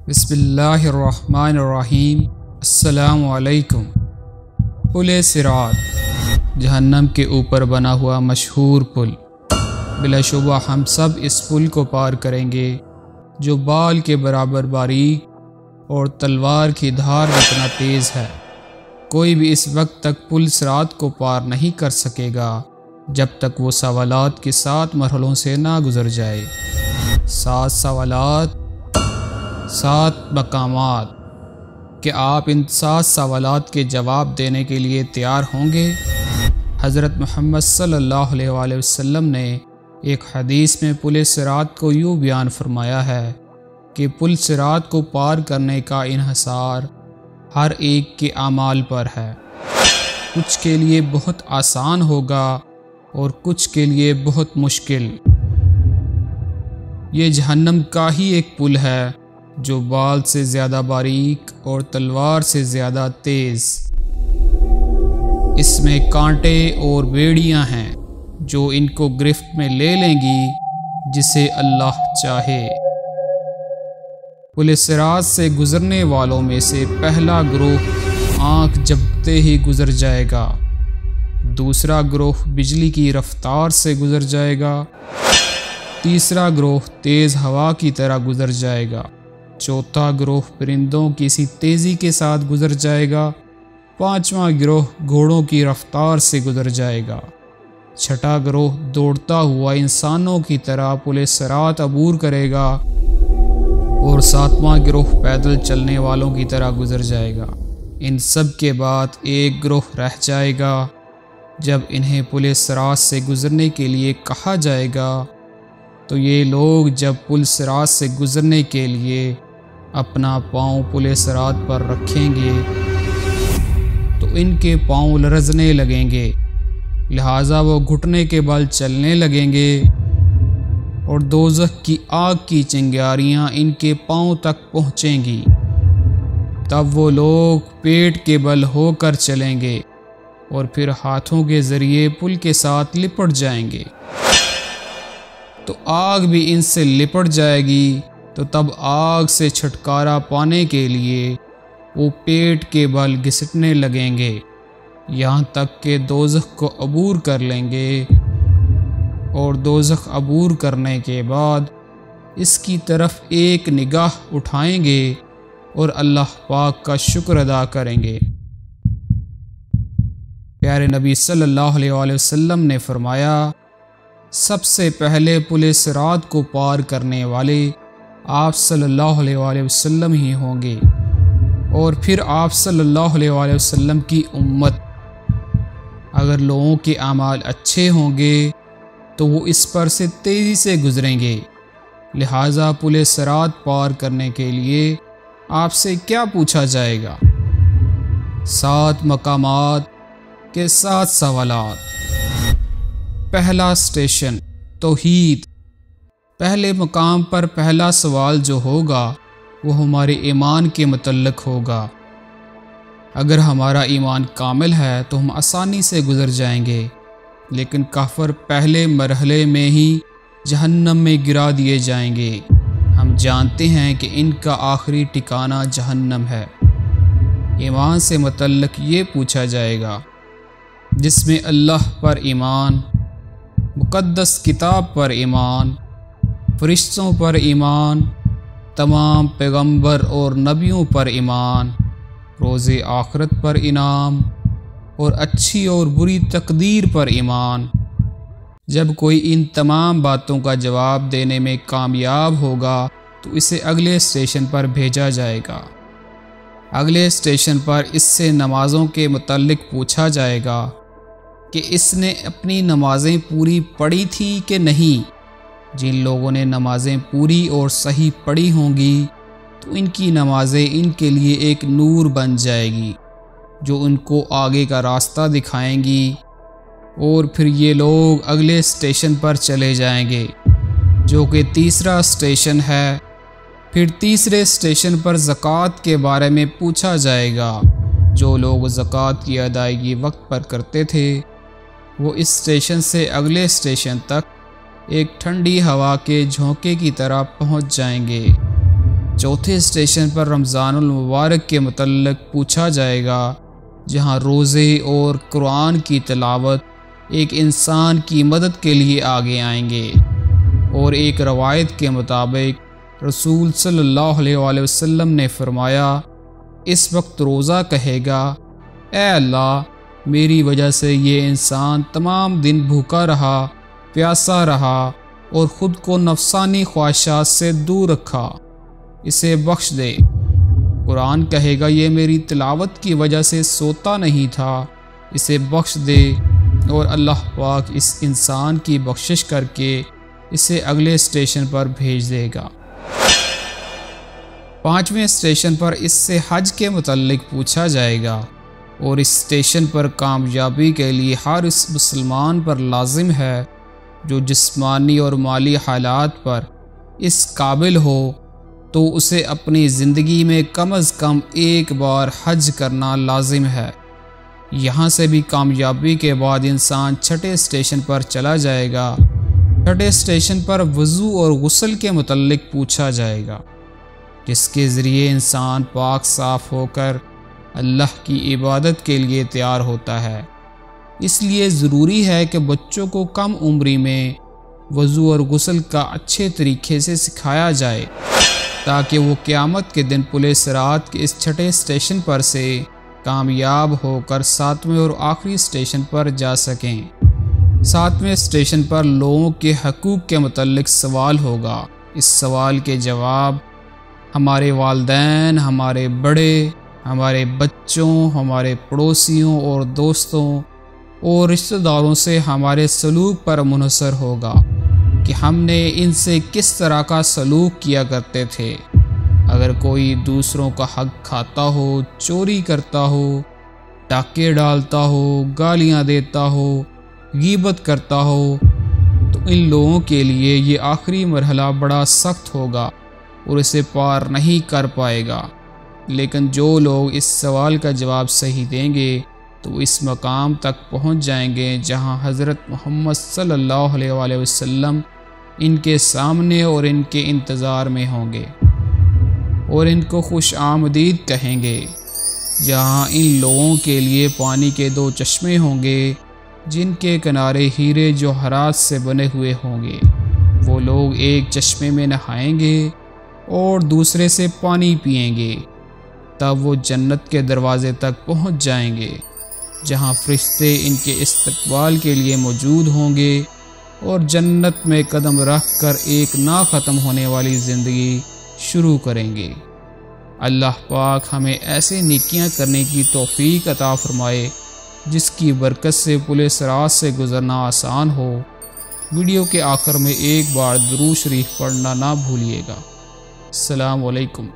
बिस्मिल्लाहिर्रहमानिर्रहीम। अस्सलामु अलैकुम। पुल सिरात जहन्नम के ऊपर बना हुआ मशहूर पुल। बिलाशुबा हम सब इस पुल को पार करेंगे जो बाल के बराबर बारीक और तलवार की धार जितना तेज़ है। कोई भी इस वक्त तक पुल सिरात को पार नहीं कर सकेगा जब तक वो सवालात के 7 मरहलों से ना गुज़र जाए। 7 सवालात, 7 मकामात। कि आप इन 7 सवालात के जवाब देने के लिए तैयार होंगे? हज़रत मुहम्मद सल्लल्लाहु अलैहि वसल्लम ने एक हदीस में पुल सिरात को यूँ बयान फरमाया है कि पुल सिरात को पार करने का इन्हिसार हर एक के अमाल पर है। कुछ के लिए बहुत आसान होगा और कुछ के लिए बहुत मुश्किल। ये जहन्नम का ही एक पुल है जो बाल से ज़्यादा बारीक और तलवार से ज़्यादा तेज़। इसमें कांटे और बेड़ियां हैं जो इनको गिरफ्त में ले लेंगी जिसे अल्लाह चाहे। पुल सिरात से गुज़रने वालों में से पहला ग्रोह आँख झपकते ही गुज़र जाएगा, दूसरा ग्रोह बिजली की रफ्तार से गुज़र जाएगा, तीसरा ग्रोह तेज़ हवा की तरह गुज़र जाएगा, चौथा ग्रोह परिंदों की सी तेज़ी के साथ गुज़र जाएगा, पांचवा ग्रोह घोड़ों की रफ्तार से गुज़र जाएगा, छठा ग्रोह दौड़ता हुआ इंसानों की तरह पुल सिरात अबूर करेगा और सातवां ग्रोह पैदल चलने वालों की तरह गुज़र जाएगा। इन सब के बाद एक ग्रोह रह जाएगा। जब इन्हें पुल सिरात से गुज़रने के लिए कहा जाएगा तो ये लोग जब पुल सिरात से गुज़रने के लिए अपना पाँव पुल सिरात पर रखेंगे तो इनके पाँव लरज़ने लगेंगे, लिहाजा वो घुटने के बल चलने लगेंगे और दोज़ख की आग की चिंगारियाँ इनके पाँव तक पहुँचेंगी। तब वो लोग पेट के बल होकर चलेंगे और फिर हाथों के ज़रिए पुल के साथ लिपट जाएंगे तो आग भी इनसे लिपट जाएगी। तो तब आग से छुटकारा पाने के लिए वो पेट के बल घिसटने लगेंगे यहाँ तक कि दोज़ख को अबूर कर लेंगे और दोज़ख अबूर करने के बाद इसकी तरफ एक निगाह उठाएंगे और अल्लाह पाक का शुक्र अदा करेंगे। प्यारे नबी सल्लल्लाहु अलैहि वसल्लम ने फरमाया, सबसे पहले पुल सिरात को पार करने वाले आप सल्लल्लाहु अलैहि वसल्लम ही होंगे और फिर आप सल्लल्लाहु अलैहि वसल्लम की उम्मत। अगर लोगों के अमाल अच्छे होंगे तो वो इस पर से तेज़ी से गुज़रेंगे। लिहाजा पुल सिरात पार करने के लिए आपसे क्या पूछा जाएगा? 7 मकामात के 7 सवालात। पहला स्टेशन तौहीद। पहले मकाम पर पहला सवाल जो होगा वो हमारे ईमान के मुतल्लिक़ होगा। अगर हमारा ईमान कामिल है तो हम आसानी से गुज़र जाएंगे, लेकिन काफ़िर पहले मरहले में ही जहन्नम में गिरा दिए जाएंगे। हम जानते हैं कि इनका आखिरी ठिकाना जहन्नम है। ईमान से मुतल्लिक़ ये पूछा जाएगा जिसमें अल्लाह पर ईमान, मुक़द्दस किताब पर ईमान, फरिश्तों पर ईमान, तमाम पैगंबर और नबियों पर ईमान, रोज़े आखिरत पर इनाम और अच्छी और बुरी तकदीर पर ईमान। जब कोई इन तमाम बातों का जवाब देने में कामयाब होगा तो इसे अगले स्टेशन पर भेजा जाएगा। अगले स्टेशन पर इससे नमाज़ों के मुतल्लिक़ पूछा जाएगा कि इसने अपनी नमाज़ें पूरी पढ़ी थी कि नहीं। जिन लोगों ने नमाज़ें पूरी और सही पढ़ी होंगी तो इनकी नमाज़ें इनके लिए एक नूर बन जाएगी जो उनको आगे का रास्ता दिखाएंगी और फिर ये लोग अगले स्टेशन पर चले जाएंगे जो कि तीसरा स्टेशन है। फिर तीसरे स्टेशन पर ज़कात के बारे में पूछा जाएगा। जो लोग ज़कात की अदायगी वक्त पर करते थे वो इस स्टेशन से अगले स्टेशन तक एक ठंडी हवा के झोंके की तरह पहुंच जाएंगे। چوتھے اسٹیشن پر رمضان المبارک کے متعلق پوچھا جائے گا، جہاں روزے اور قرآن کی تلاوت ایک انسان کی مدد کے لیے آگے آئیں گے۔ اور ایک روایت کے مطابق رسول صلی اللہ علیہ وآلہ وسلم نے فرمایا، اس وقت روزہ کہے گا، اے اللہ، میری وجہ سے یہ انسان تمام دن بھوکا رہا، پیاسا رہا اور خود کو نفسانی خواہشات سے دور رکھا، اسے بخش دے۔ قرآن کہے گا، یہ میری تلاوت کی وجہ سے سوتا نہیں تھا، اسے بخش دے۔ اور اللہ پاک اس انسان کی بخشش کر کے اسے اگلے اسٹیشن پر بھیج دے گا۔ پانچویں اسٹیشن پر اس سے حج کے متعلق پوچھا جائے گا، اور اس اسٹیشن پر کامیابی کے لیے ہر اس مسلمان پر لازم ہے جو جسمانی اور مالی حالات پر اس قابل ہو تو اسے اپنی زندگی میں کم از کم ایک بار حج کرنا لازم ہے۔ یہاں سے بھی کامیابی کے بعد انسان چھٹے اسٹیشن پر چلا جائے گا۔ چھٹے اسٹیشن پر وضو اور غسل کے متعلق پوچھا جائے گا، جس کے ذریعے انسان پاک صاف ہو کر اللہ کی عبادت کے لیے تیار ہوتا ہے۔ اس لیے ضروری ہے کہ بچوں کو کم عمری میں وضو اور غسل کا اچھے طریقے سے سکھایا جائے، تاکہ وہ قیامت کے دن پل صراط کے اس چھٹے اسٹیشن پر سے کامیاب ہو کر ساتویں اور آخری اسٹیشن پر جا سکیں۔ ساتویں اسٹیشن پر لوگوں کے حقوق کے متعلق سوال ہوگا۔ اس سوال کے جواب ہمارے والدین، ہمارے بڑے، ہمارے بچوں، ہمارے پڑوسیوں اور دوستوں اور رشتہ داروں سے ہمارے سلوک پر منحصر ہوگا کہ ہم نے ان سے کس طرح کا سلوک کیا کرتے تھے۔ اگر کوئی دوسروں کا حق کھاتا ہو، چوری کرتا ہو، ڈاکے ڈالتا ہو، گالیاں دیتا ہو، غیبت کرتا ہو، تو ان لوگوں کے لیے یہ آخری مرحلہ بڑا سخت ہوگا اور اسے پار نہیں کر پائے گا۔ لیکن جو لوگ اس سوال کا جواب صحیح دیں گے تو اس مقام تک پہنچ جائیں گے جہاں حضرت محمد صلی اللہ علیہ وآلہ وسلم ان کے سامنے اور ان کے انتظار میں ہوں گے اور ان کو خوش آمدید کہیں گے، جہاں ان لوگوں کے لیے پانی کے 2 چشمے ہوں گے جن کے کنارے ہیرے جوہرات سے بنے ہوئے ہوں گے۔ وہ لوگ ایک چشمے میں نہائیں گے اور دوسرے سے پانی پئیں گے، تب وہ جنت کے دروازے تک پہنچ جائیں گے، جہاں فرشتے ان کے استقبال کے لیے موجود ہوں گے اور جنت میں قدم رکھ کر ایک نہ ختم ہونے والی زندگی شروع کریں گے۔ اللہ پاک ہمیں ایسے نیکیاں کرنے کی توفیق عطا فرمائے جس کی برکت سے پل صراط سے گزرنا آسان ہو۔ ویڈیو کے آخر میں ایک بار درود شریف پڑھنا نہ بھولیے گا۔ السلام علیکم۔